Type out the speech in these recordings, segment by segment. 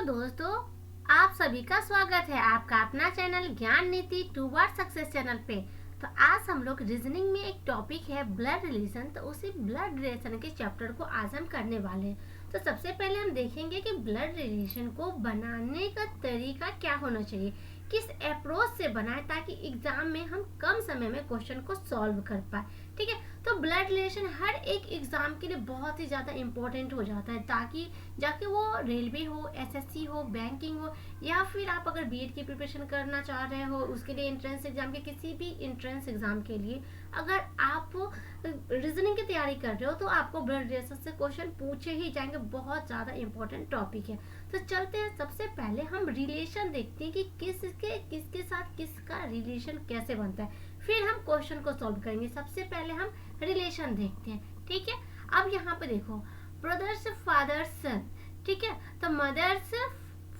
दोस्तों, आप सभी का स्वागत है आपका अपना चैनल ज्ञान नीति टूवर्ड सक्सेस चैनल पे। तो आज हम लोग रीजनिंग में एक टॉपिक है ब्लड रिलेशन। तो उसी ब्लड रिलेशन के चैप्टर को आज हम करने वाले हैं। तो सबसे पहले हम देखेंगे कि ब्लड रिलेशन को बनाने का तरीका क्या होना चाहिए, किस अप्रोच से बनाए ताकि एग्जाम में हम कम समय में क्वेश्चन को सॉल्व कर पाए। ठीक है, तो ब्लड रिलेशन हर एक एग्जाम के लिए बहुत ही ज़्यादा इम्पोर्टेंट हो जाता है, ताकि जाके वो रेलवे हो, एसएससी हो, बैंकिंग हो, या फिर आप अगर बीएड की प्रिपरेशन करना चाह रहे हो उसके लिए एंट्रेंस एग्जाम के किसी भी एंट्रेंस एग्जाम के लिए अगर आप रीजनिंग की तैयारी कर रहे हो तो आपको ब्लड रिलेशन से क्वेश्चन पूछे ही जाएंगे। बहुत ज़्यादा इंपॉर्टेंट टॉपिक है। तो चलते हैं, सबसे पहले हम रिलेशन देखते हैं कि किसके साथ किसका रिलेशन कैसे बनता है, फिर हम क्वेश्चन को सॉल्व करेंगे। सबसे पहले हम रिलेशन देखते हैं। ठीक है, अब यहाँ पे देखो, ब्रदर्स फादर्स सन। ठीक है, तो मदर्स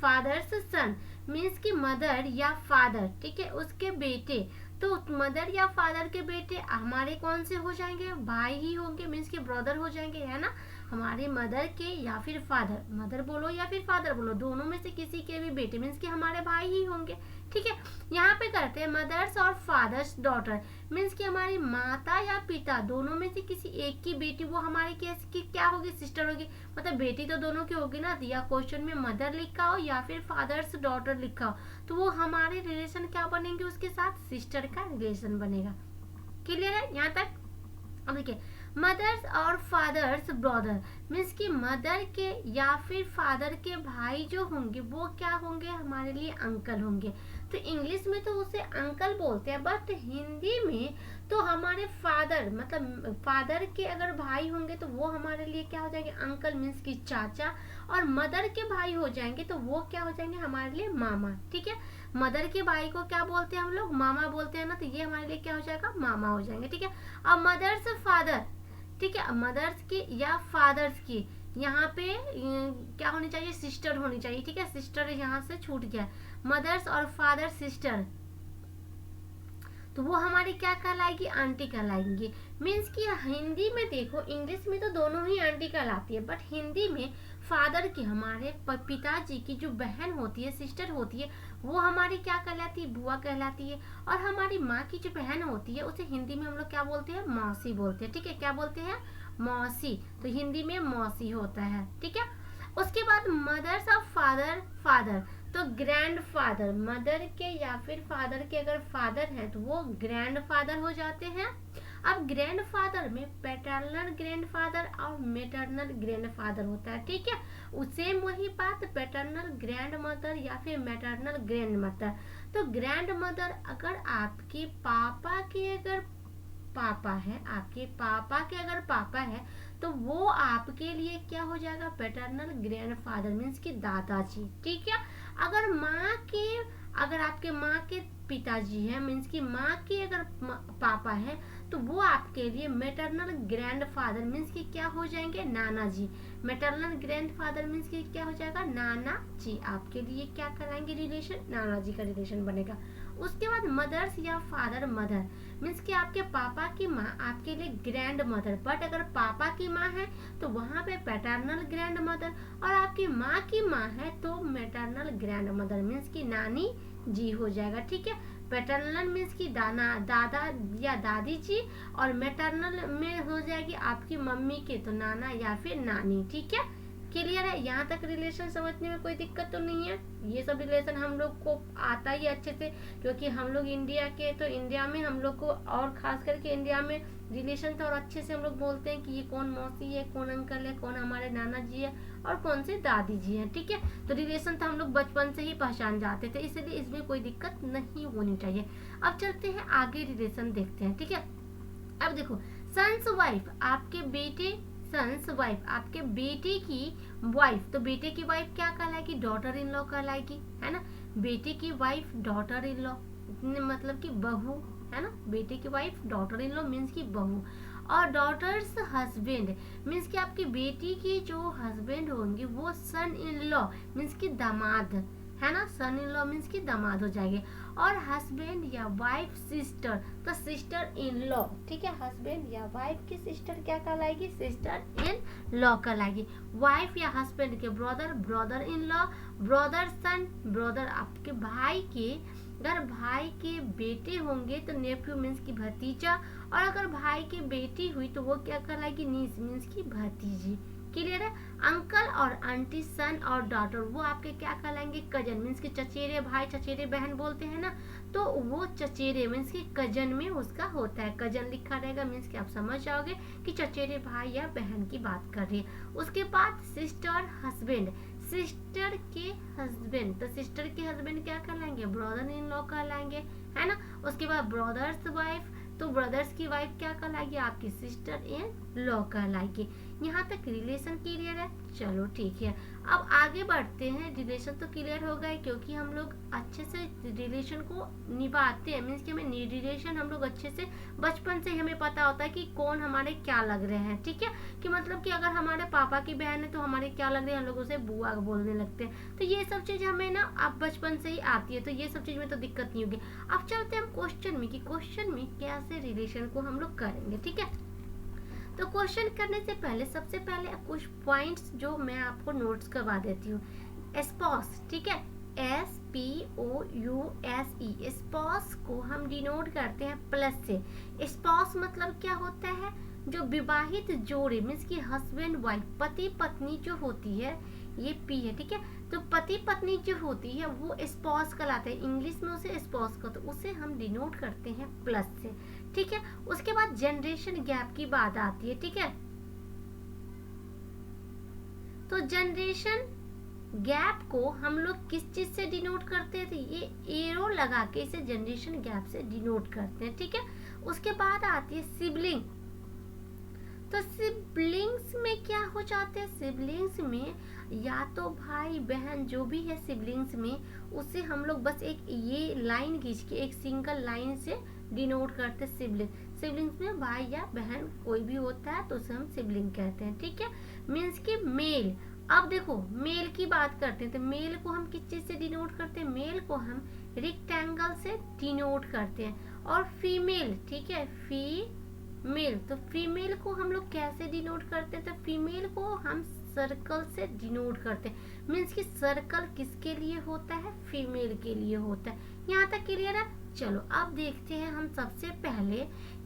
फादर्स सन मीन्स की मदर या फादर, ठीक है, उसके बेटे। तो मदर या फादर के बेटे हमारे कौन से हो जाएंगे, भाई ही होंगे, मीन्स के ब्रदर हो जाएंगे, है ना। हमारे मदर के या फिर फादर, मदर बोलो या फिर फादर बोलो, दोनों में से किसी के भी बेटे मीन्स के हमारे भाई ही होंगे। ठीक है, यहाँ पे करते हैं मदर्स और फादर्स डॉटर मीन्स कि हमारी माता या पिता दोनों में से किसी एक की बेटी, वो हमारे क्या होगी, सिस्टर होगी। मतलब बेटी तो दोनों की होगी ना, या क्वेश्चन में मदर लिखा हो या फिर फादर्स डॉटर लिखा हो तो वो हमारे रिलेशन क्या बनेंगे, उसके साथ सिस्टर का रिलेशन बनेगा। क्लियर है यहाँ तक। अब देखिए, मदर्स और फादर्स ब्रदर मीन्स कि मदर के या फिर फादर के भाई जो होंगे वो क्या होंगे, हमारे लिए अंकल होंगे। तो इंग्लिश में तो उसे अंकल बोलते हैं, बट हिंदी में तो हमारे फादर मतलब फादर के अगर भाई होंगे तो वो हमारे लिए क्या हो जाएंगे, अंकल मीन्स की चाचा। और मदर के भाई हो जाएंगे तो वो क्या हो जाएंगे, हमारे लिए मामा। ठीक है, मदर के भाई को क्या बोलते हैं हम लोग, मामा बोलते हैं ना, तो ये हमारे लिए क्या हो जाएगा, मामा हो जाएंगे। ठीक है, अब मदर्स फादर, ठीक है, मदर्स की या फादर्स की यहाँ पे क्या होनी चाहिए, सिस्टर होनी चाहिए। ठीक है, सिस्टर यहाँ से छूट गया, मदर्स और फादर सिस्टर, तो वो हमारी क्या कहलाएगी, आंटी कहलाएंगी। मीन्स कि हिंदी में देखो, इंग्लिश में तो दोनों ही आंटी कहलाती है, बट हिंदी में फादर की, हमारे पिताजी की जो बहन होती है, सिस्टर होती है, वो हमारी क्या कहलाती है, बुआ कहलाती है। और हमारी माँ की जो बहन होती है उसे हिंदी में हम लोग क्या बोलते हैं, मौसी बोलते हैं। ठीक है, क्या बोलते हैं, मौसी। तो हिंदी में मौसी होता है। ठीक है, उसके बाद मदर्स ऑफ फादर फादर, तो ग्रैंड फादर, मदर के या फिर फादर के अगर फादर है तो वो ग्रैंड फादर हो जाते हैं। अब ग्रैंड फादर में पैटर्नल ग्रैंड फादर और मेटर्नल ग्रैंड फादर होता है। ठीक है, सेम वही बात, पैटर्नल ग्रैंड मदर या फिर मैटर्नल ग्रैंड मदर। तो ग्रैंड मदर अगर आपके पापा के अगर पापा है, आपके पापा के अगर पापा है तो वो आपके लिए क्या हो जाएगा, पैटर्नल ग्रैंड फादर मीन्स की दादाजी। ठीक है, अगर माँ के, अगर आपके माँ के पिताजी है मीन्स की माँ के अगर पापा है तो वो आपके लिए मैटरनल ग्रैंड फादर मीन्स की क्या हो जाएंगे, नाना जी। मैटरनल ग्रैंड फादर मीन्स की क्या हो जाएगा, नाना जी। आपके लिए क्या कराएंगे रिलेशन, नाना जी का रिलेशन बनेगा। उसके बाद मदर्स या फादर मदर मीन्स कि आपके पापा की माँ आपके लिए ग्रैंड मदर, बट अगर पापा की माँ है तो वहाँ पे पैटर्नल ग्रैंड मदर, और आपकी माँ की माँ है तो मैटरनल ग्रैंड मदर मीन्स की नानी जी हो जाएगा। ठीक है, पैटर्नल मीन्स की दादा या दादी जी, और मैटरनल में हो जाएगी आपकी मम्मी के तो नाना या फिर नानी। ठीक है, क्लियर है यहाँ तक। रिलेशन समझने में कोई दिक्कत तो नहीं है, ये सब रिलेशन हम लोग को आता ही अच्छे से, क्योंकि हम लोग इंडिया के, तो इंडिया में हम लोग को, और खास करके इंडिया में रिलेशन तो और अच्छे से हम लोग बोलते हैं कि ये कौन मौसी है, कौन अंकल है, कौन हमारे नाना जी है और कौन से दादी जी है। ठीक है, तो रिलेशन तो हम लोग बचपन से ही पहचान जाते थे, इसलिए इसमें कोई दिक्कत नहीं होनी चाहिए। अब चलते हैं आगे, रिलेशन देखते हैं। ठीक है, अब देखो, सन्स वाइफ आपके बेटे, सन्स वाइफ आपके बेटे की वाइफ, तो बेटे की वाइफ क्या कहलाएगी, डॉटर इन लॉ कहलाएगी, है ना। बेटे की वाइफ डॉटर इन लॉ मतलब कि बहू, है ना। बेटे की wife daughter in law means की बहू। और डॉटर्स हस्बैंड मीन्स कि आपकी बेटी की जो हस्बैंड होंगे वो सन इन लॉ मीन्स की दामाद, है ना। सन इन लॉ मीन्स की दामाद हो जाएंगे। और हस्बैंड या वाइफ सिस्टर, तो सिस्टर इन लॉ, ठीक है। हस्बैंड या वाइफ की सिस्टर क्या कहलाएगी, सिस्टर इन लॉ कहलाएगी। वाइफ या हस्बैंड के brother, brother in law. Brother son, brother आपके भाई के, अगर भाई के बेटे होंगे तो नेफ्यू मीन्स की भतीजा, और अगर भाई की बेटी हुई तो वो क्या कहलाएगी, नीस मीन्स की भतीजी। क्लियर है। अंकल और आंटी, सन और डॉटर, वो आपके क्या कहलाएंगे, कजन मीन्स की चचेरे भाई चचेरे बहन बोलते हैं ना, तो वो चचेरे मीन्स की कजन में उसका होता है, कजन लिखा रहेगा मीन्स कि आप समझ जाओगे कि चचेरे भाई या बहन की बात कर रही है। उसके बाद सिस्टर हस्बैंड, सिस्टर के हस्बैंड, तो सिस्टर के हस्बैंड क्या कहलाएंगे, ब्रदर इन लॉ कहलाएंगे, है ना। उसके बाद ब्रदर्स वाइफ, तो ब्रदर्स की वाइफ क्या कहलाएगी, आपकी सिस्टर इन लॉ कहलाएगी। यहाँ तक रिलेशन क्लियर है। चलो ठीक है, अब आगे बढ़ते हैं। रिलेशन तो क्लियर हो गए, क्योंकि हम लोग अच्छे से रिलेशन को निभाते हैं, मीन्स कि हमें रिलेशन हम लोग अच्छे से बचपन से हमें पता होता है कि कौन हमारे क्या लग रहे हैं, ठीक है। कि मतलब कि अगर हमारे पापा की बहन है तो हमारे क्या लग रहे हैं, हम लोग उसे बुआ बोलने लगते हैं। तो ये सब चीज़ हमें ना अब बचपन से ही आती है, तो ये सब चीज़ में तो दिक्कत नहीं होगी। अब चलते हैं हम क्वेश्चन में, कि क्वेश्चन में कैसे रिलेशन को हम लोग करेंगे, ठीक है। तो क्वेश्चन करने से पहले सबसे पहले कुछ पॉइंट्स जो मैं आपको नोट्स करवा देती हूँ। स्पॉस, ठीक है, SPOUSE, स्पॉस को हम डिनोट करते हैं प्लस से। स्पॉस मतलब क्या होता है, जो विवाहित जोड़े मीन्स की हस्बैंड वाइफ, पति पत्नी जो होती है, ये पी है, ठीक है। तो पति पत्नी जो होती है वो स्पॉस कहलाते हैं, इंग्लिश में उसे स्पॉस कहते हैं, उसे हम डिनोट करते हैं प्लस से, ठीक है। उसके बाद जनरेशन गैप की बात आती है, ठीक है। तो जनरेशन गैप को हम लोग किस चीज से डिनोट करते थे, ये एरो लगा के इसे जनरेशन गैप से डिनोट करते हैं, ठीक है। उसके बाद आती है सिबलिंग। तो सिबलिंग्स में क्या हो जाते हैं, सिबलिंग्स में या तो भाई बहन जो भी है सिबलिंग्स में, उसे हम लोग बस एक ये लाइन खींच के एक सिंगल लाइन से डिनोट करते हैं सिबलिंग। सिबलिंग्स में भाई या बहन कोई भी होता है तो उसे हम सिबलिंग कहते हैं, ठीक है। मीन्स की मेल, अब देखो मेल की बात करते हैं, तो मेल को हम किस चीज से डिनोट करते हैं, मेल को हम रेक्टेंगल से डिनोट करते हैं। और फीमेल, ठीक है, फीमेल, तो फीमेल को हम लोग कैसे डिनोट करते हैं, तो फीमेल को हम सर्कल से डिनोट करते हैं। मीन्स कि सर्कल किसके लिए होता है, फीमेल के लिए होता है। यहाँ तक क्लियर है। चलो अब देखते हैं हम सबसे पहले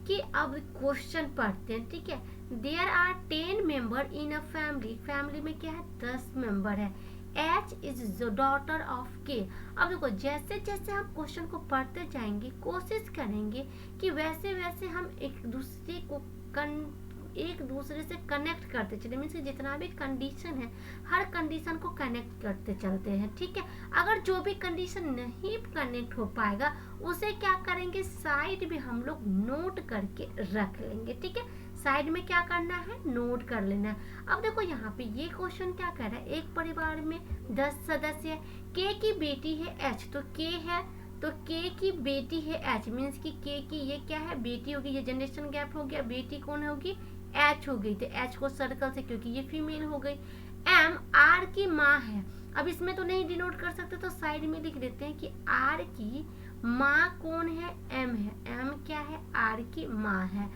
कि अब क्वेश्चन पढ़ते हैं, ठीक है। There are 10 member in a family, family में क्या है, 10 मेंबर है। H is daughter of K। अब देखो जैसे जैसे हम क्वेश्चन को पढ़ते जाएंगे, कोशिश करेंगे कि वैसे वैसे हम एक दूसरे से कनेक्ट करते चले, मीन्स जितना भी कंडीशन है हर कंडीशन को कनेक्ट करते चलते हैं, ठीक है। अगर जो भी कंडीशन नहीं कनेक्ट हो पाएगा उसे क्या करेंगे, साइड में हम लोग नोट करके रख लेंगे, ठीक है। साइड में क्या करना है, नोट कर लेना है। अब देखो यहाँ पे ये क्वेश्चन क्या कर रहा है, एक परिवार में 10 सदस्य है, K की बेटी है H, तो K है तो K की बेटी है H, मीन्स की K की ये क्या है, बेटी होगी, ये जनरेशन गैप हो गया, बेटी कौन होगी, H हो गई, तो H को सर्कल से क्योंकि ये फीमेल हो गई। M R की माँ है, अब इसमें तो नहीं डिनोट कर सकते तो साइड में लिख देते हैं कि R की माँ कौन है, M है, M क्या है, R की माँ है।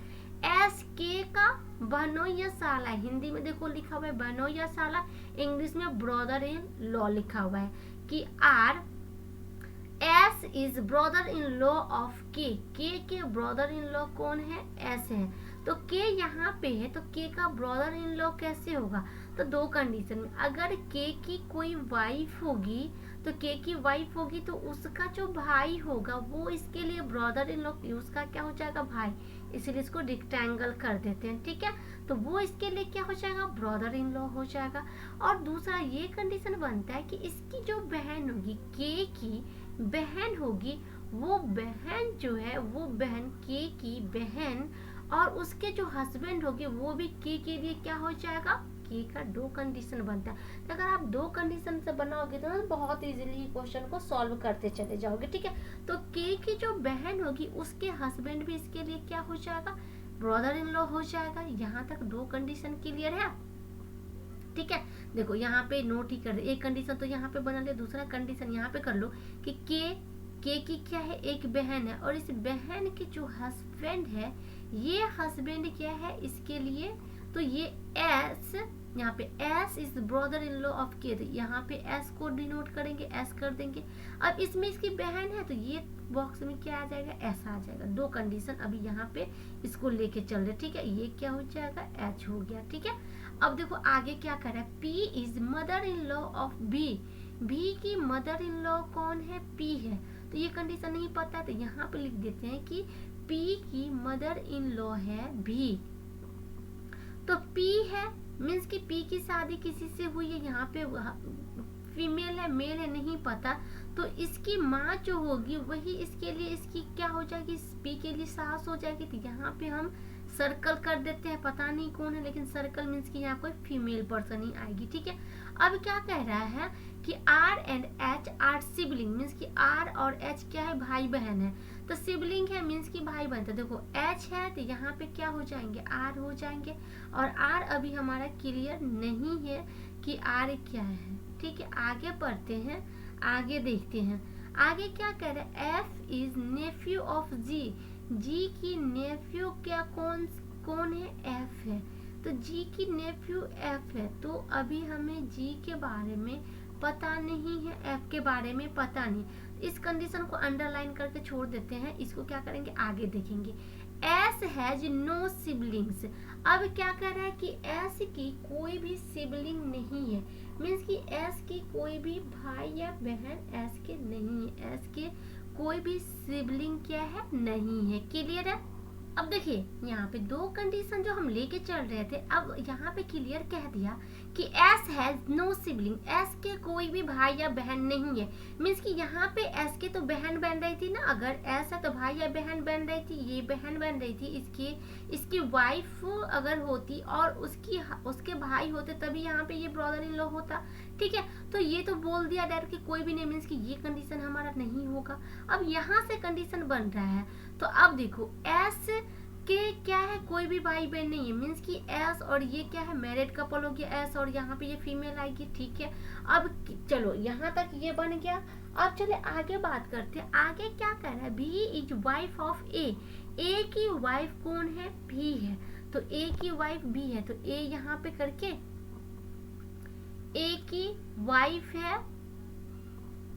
S K का बहनोई या साला, हिंदी में देखो लिखा हुआ है बहनोई या साला, इंग्लिश में ब्रदर इन लॉ लिखा हुआ है कि R S is brother in law of K, K के ब्रदर इन लॉ कौन है, S है। तो K यहाँ पे है तो K का ब्रदर इन लॉ कैसे होगा, तो दो कंडीशन में, अगर K की कोई वाइफ होगी तो K की वाइफ होगी तो उसका जो भाई होगा वो इसके लिए ब्रदर इन लॉ, उसका क्या हो जाएगा, भाई, इसलिए इसको रेक्टेंगल कर देते हैं, ठीक है। तो वो इसके लिए क्या हो जाएगा, ब्रदर इन लॉ हो जाएगा। और दूसरा ये कंडीशन बनता है कि इसकी जो बहन होगी, K की बहन होगी, वो बहन जो है वो बहन K की बहन, और उसके जो हस्बैंड होगे वो भी K के लिए क्या हो जाएगा, K का दो कंडीशन बनता है। तो अगर आप दो कंडीशन से बनाओगे तो बहुत इजीली क्वेश्चन को सॉल्व करते चले जाओगे, ठीक है। तो K की जो बहन होगी उसके हस्बैंड भी इसके लिए क्या हो जाएगा, ब्रदर इन लॉ हो जाएगा। यहाँ तक दो कंडीशन क्लियर है। ठीक है। देखो यहाँ पे नोट ही कर दे, एक कंडीशन तो यहाँ पे बना ले, दूसरा कंडीशन यहाँ पे कर लो कि के की क्या है, एक बहन है, और इस बहन के जो हस्बैंड है, ये हस्बैंड क्या है इसके लिए, तो ये एस, यहाँ पे S is brother in law of के, तो यहाँ पे एस को डिनोट करेंगे, एस कर देंगे। अब इसमें इसकी बहन है तो ये बॉक्स में क्या आ जाएगा, एस आ जाएगा। दो कंडीशन अभी यहाँ पे इसको लेके चल रहे, ठीक है। ये क्या हो जाएगा, एच हो गया, ठीक है। अब देखो आगे क्या कर रहा है, P is mother in law of B, भी की मदर इन लॉ कौन है, पी है, तो ये कंडीशन नहीं पता है तो यहाँ पे लिख देते हैं कि पी की मदर इन लॉ है भी। तो पी है मीन्स कि पी की शादी किसी से हुई है, यहाँ पे फीमेल है मेल है नहीं पता, तो इसकी माँ जो होगी वही इसके लिए इसकी क्या हो जाएगी, पी के लिए सास हो जाएगी। तो यहाँ पे हम सर्कल कर देते हैं, पता नहीं कौन है, लेकिन सर्कल मीन्स कि यहाँ कोई फीमेल पर्सन ही आएगी, ठीक है। अब क्या कह रहा है कि R and H are sibling, means कि आर और एच क्या है, भाई बहन है, तो सिबलिंग है मीन्स कि भाई बहन। तो देखो एच है तो यहाँ पे क्या हो जाएंगे, आर हो जाएंगे, और आर अभी हमारा क्लियर नहीं है कि आर क्या है, ठीक है। आगे पढ़ते हैं, आगे देखते हैं, आगे क्या कह रहे हैं, एफ इज नेफ्यू ऑफ जी, जी की नेफ्यू क्या कौन है, एफ है, तो जी की नेफ्यू एफ है। तो अभी हमें जी के बारे में पता नहीं है, एफ के बारे में पता नहीं, इस कंडीशन को अंडरलाइन करके छोड़ देते हैं, इसको क्या करेंगे आगे देखेंगे। एस हैज नो सिबलिंग्स, अब क्या कह रहा है कि एस की कोई भी सिबलिंग नहीं है, मीन्स कि एस की कोई भी भाई या बहन एस के नहीं है, एस के कोई भी सिबलिंग क्या है, नहीं है, क्लियर है। अब देखिए यहाँ पे दो कंडीशन जो हम लेके चल रहे थे, अब यहाँ पे क्लियर कह दिया कि S has no sibling, S के कोई भी भाई या बहन नहीं है, मीन्स कि यहाँ पे एस के तो बहन बन रही थी ना, अगर एस है तो भाई या बहन बन रही थी, ये बहन बन रही थी, इसकी वाइफ अगर होती और उसके भाई होते तभी यहाँ पे ये ब्रदर इन लॉ होता, ठीक है। तो ये तो बोल दिया डायरेक्ट कि कोई भी नहीं, मीन्स कि ये कंडीशन हमारा नहीं होगा। अब यहाँ से कंडीशन बन रहा है, तो अब देखो एस के क्या है, कोई भी भाई बहन नहीं है, मीन्स कि एस और ये क्या है, मैरिड कपल हो गया एस, और यहाँ पे ये फीमेल आएगी, ठीक है। अब चलो यहाँ तक ये बन गया, अब चले आगे बात करते हैं, आगे क्या कर रहा है, बी इज वाइफ ऑफ ए की वाइफ कौन है, भी है, तो ए की वाइफ भी है, तो ए यहाँ पे करके ए की वाइफ है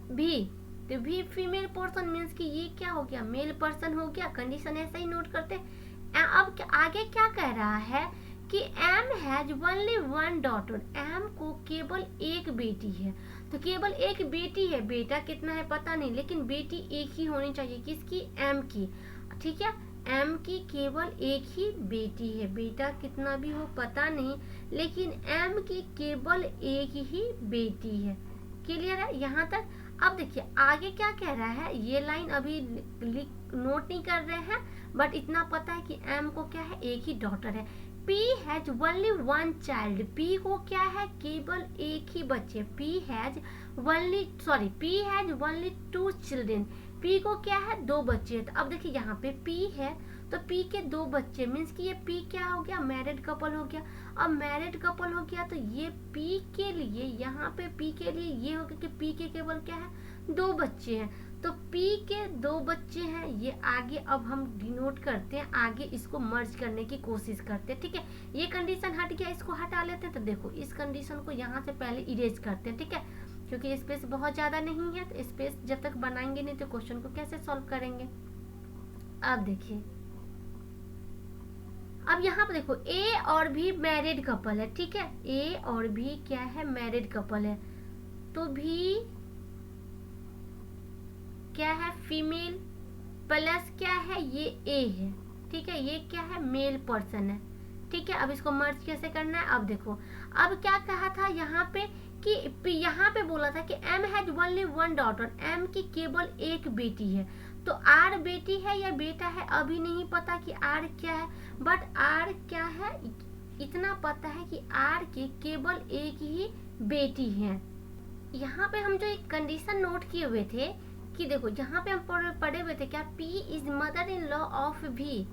भी, तो भी फीमेल पर्सन मीन्स कि ये क्या हो गया, मेल पर्सन हो गया, कंडीशन ऐसा ही नोट करते। अब आगे क्या कह रहा है कि M has only one daughter, M को केवल एक बेटी है, तो केवल एक बेटी है, बेटा कितना है पता नहीं, लेकिन बेटी एक ही होनी चाहिए, किसकी, एम की, ठीक है। एम की केवल एक ही बेटी है, बेटा कितना भी हो पता नहीं, लेकिन एम की केवल एक ही बेटी है, क्लियर है यहाँ तक। अब देखिए आगे क्या कह रहा है, ये लाइन अभी नोट नहीं कर रहे हैं, बट इतना पता है कि एम को क्या है, एक ही डॉटर है। P has only one child, P को क्या है, केवल एक ही बच्चे, P has only two children, P को क्या है, दो बच्चे। तो अब देखिए यहाँ पे P है तो P के दो बच्चे, मीन्स कि ये P क्या हो गया, मैरिड कपल हो गया। अब मैरिड कपल हो गया तो ये P के लिए, यहाँ पे P के लिए ये हो गया कि P के केवल क्या है, दो बच्चे हैं, तो P के दो बच्चे हैं। ये आगे अब हम डिनोट करते हैं, आगे इसको मर्ज करने की कोशिश करते हैं, ठीक है। ये कंडीशन हट गया, इसको हटा लेते हैं, तो देखो इस कंडीशन को यहाँ से पहले इरेज करते हैं, ठीक है, क्योंकि स्पेस बहुत ज़्यादा नहीं है, तो स्पेस जब तक बनाएंगे नहीं तो क्वेश्चन को कैसे सॉल्व करेंगे। अब देखिए, अब यहाँ पर देखो ए और भी मैरिड कपल है, ठीक है, ए और भी क्या है, मैरिड कपल है, तो भी क्या है, फीमेल प्लस क्या है, ये ए है, ठीक है, ये क्या है, मेल पर्सन है, ठीक है। अब इसको मर्ज कैसे करना है, अब देखो, अब क्या कहा था यहाँ पे कि यहाँ पे बोला था कि M has only one daughter, M की केवल एक बेटी है, तो आर बेटी है या बेटा है अभी नहीं पता कि आर क्या है, बट आर क्या है इतना पता है कि आर के केवल एक ही बेटी है। यहाँ पे हम जो एक कंडीशन नोट किए हुए थे कि देखो यहाँ पे हम पढ़े हुए थे क्या, P is mother in law of भी,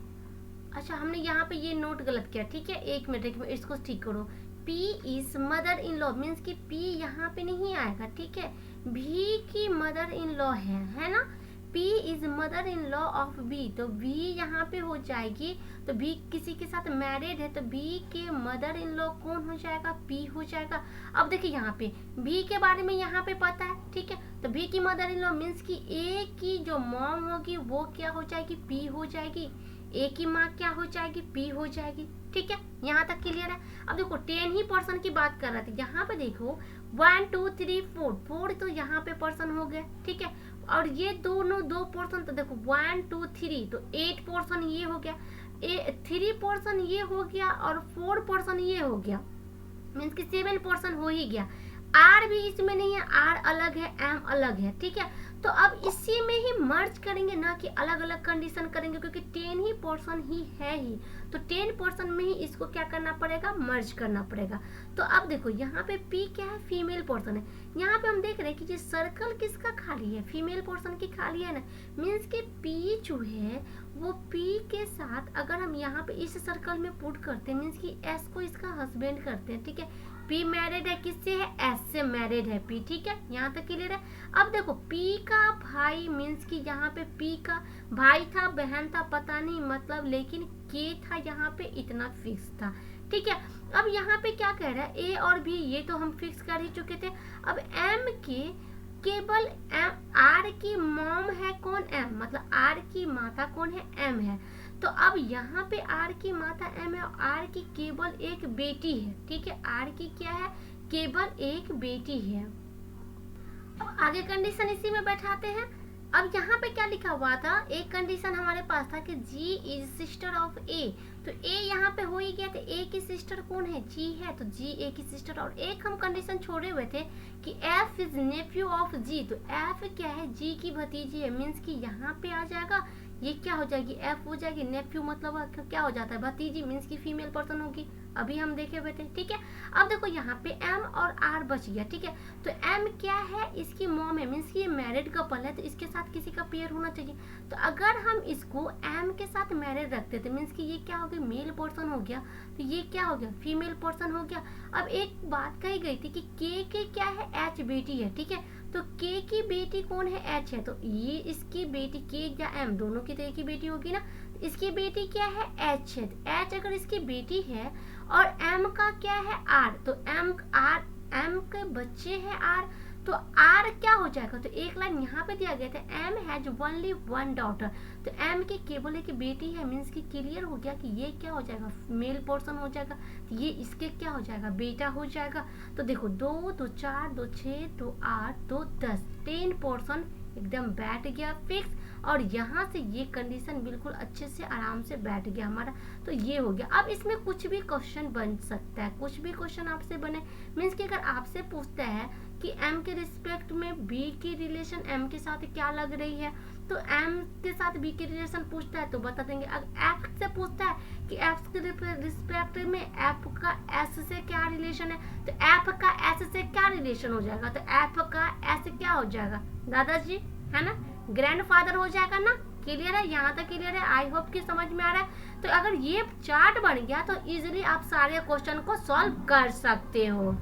अच्छा हमने यहाँ पे ये नोट गलत किया, ठीक है, एक मिनट इसको ठीक करो, P is mother in law means कि पी यहाँ पे नहीं आएगा, ठीक है। भी की मदर इन लॉ है ना। P is mother in law of B, तो B यहाँ पे हो जाएगी। तो B किसी के साथ मैरिड है, तो B के मदर इन लॉ कौन हो जाएगा? P हो जाएगा। अब देखिए यहाँ पे B के बारे में यहाँ पे पता है, ठीक है। तो B की मदर इन लॉ मीन्स कि A की जो मॉम होगी वो क्या हो जाएगी? P हो जाएगी। A की माँ क्या हो जाएगी? P हो जाएगी, ठीक है। यहाँ तक क्लियर है। अब देखो 10 ही पर्सन की बात कर रहे थे, यहाँ पे देखो 1 2 3 4 तो यहाँ पे पर्सन हो गए, ठीक है। और ये दोनों 2 पोर्शन, तो देखो 1 2 3 तो 8 पोर्शन ये हो गया, 3 पोर्शन ये हो गया और 4 पोर्शन ये हो गया, मीन्स कि 7 पोर्शन हो ही गया। आर भी इसमें नहीं है, आर अलग है, एम अलग है, ठीक है। तो अब इसी में ही मर्ज करेंगे ना कि अलग अलग कंडीशन करेंगे, क्योंकि 10 ही पोर्शन ही है ही, तो 10 पोर्शन में ही इसको क्या करना पड़ेगा? मर्ज करना पड़ेगा। तो अब देखो यहाँ पे पी क्या है? फीमेल पोर्शन है। यहाँ पे हम देख रहे हैं कि ये सर्कल किसका खाली है? फीमेल पोर्शन की खाली है ना, मीन्स कि पी जो है वो पी के साथ अगर हम यहाँ पे इस सर्कल में पुट करते हैं, मीन्स कि एस को इसका हस्बैंड करते हैं, ठीक है। पी मैरिड है किससे? है एस से मैरिड है पी, ठीक है। यहाँ तक क्लियर है। अब देखो पी का भाई मीन्स कि यहाँ पे पी का भाई था, बहन था, पता नहीं मतलब, लेकिन के था यहाँ पे, इतना फिक्स था, ठीक है। अब यहाँ पे क्या कह रहा है? ए और बी ये तो हम फिक्स कर ही चुके थे। अब एम के केवल एम, आर की मॉम है कौन? एम, मतलब आर की माता कौन है? एम है। तो अब यहाँ पे आर की माता एम है और आर की केवल एक बेटी है, ठीक है। आर की क्या है? केवल एक बेटी है। अब आगे कंडीशन इसी में बैठाते हैं। अब यहाँ पे क्या लिखा हुआ था? एक कंडीशन हमारे पास था कि जी इज सिस्टर ऑफ ए, तो ए यहाँ पे हो ही गया, तो ए की सिस्टर कौन है? जी है, तो जी ए की सिस्टर। और एक हम कंडीशन छोड़े हुए थे कि एफ इज नेफ्यू ऑफ जी, तो एफ क्या है? जी की भतीजी है, मीन्स कि यहाँ पे आ जाएगा, ये क्या हो जाएगी? एफ हो जाएगी। नेफ्यू मतलब क्या हो जाता है? भतीजी, मीन्स की फीमेल पर्सन होगी, अभी हम देखे हुए थे, ठीक है। अब देखो यहाँ पे एम और आर बच गया, ठीक है। तो एम क्या है? इसकी मॉम है, मीन्स ये मैरिड कपल है, तो इसके साथ किसी का पेयर होना चाहिए। तो अगर हम इसको एम के साथ मैरिड रखते थे, मीन्स कि ये क्या हो गया? मेल पर्सन हो गया, तो ये क्या हो गया? फीमेल पर्सन हो गया। अब एक बात कही गई थी कि के क्या है? एच बेटी है, ठीक है। तो के की बेटी कौन है? एच है, तो ये इसकी बेटी के या एम दोनों की तो एक ही बेटी होगी ना, इसकी बेटी क्या है? एच है। एच अगर इसकी बेटी है और एम का क्या है? आर, तो एम आर, एम के बच्चे हैं आर, तो आर क्या हो जाएगा? तो एक लाइन यहाँ पे दिया गया था, M has only one daughter, तो एम की केवल एक बेटी है, मीन्स की क्लियर हो गया कि ये क्या हो जाएगा? मेल पोर्शन हो जाएगा, तो ये इसके क्या हो जाएगा? बेटा हो जाएगा। तो देखो 2 2 4 2 6 2 8 2 10 10 पोर्शन एकदम बैठ गया फिक्स। और यहाँ से ये कंडीशन बिल्कुल अच्छे से आराम से बैठ गया हमारा, तो ये हो गया। अब इसमें कुछ भी क्वेश्चन बन सकता है, कुछ भी क्वेश्चन आपसे बने, मीन्स कि अगर आपसे पूछता है कि एम के रिस्पेक्ट में बी की रिलेशन एम के साथ क्या लग रही है, तो एम के साथ बी की रिलेशन पूछता है तो बता देंगे। अगर एफ से पूछता है कि एफ के रिस्पेक्ट में एफ का एस से क्या रिलेशन है, तो एफ का एस से क्या रिलेशन हो जाएगा? तो एफ का एस क्या हो जाएगा? दादाजी है ना, ग्रैंडफादर हो जाएगा ना। क्लियर है? यहाँ तक क्लियर है? आई होप कि समझ में आ रहा है। तो अगर ये चार्ट बन गया तो इजीली आप सारे क्वेश्चन को सॉल्व कर सकते हो।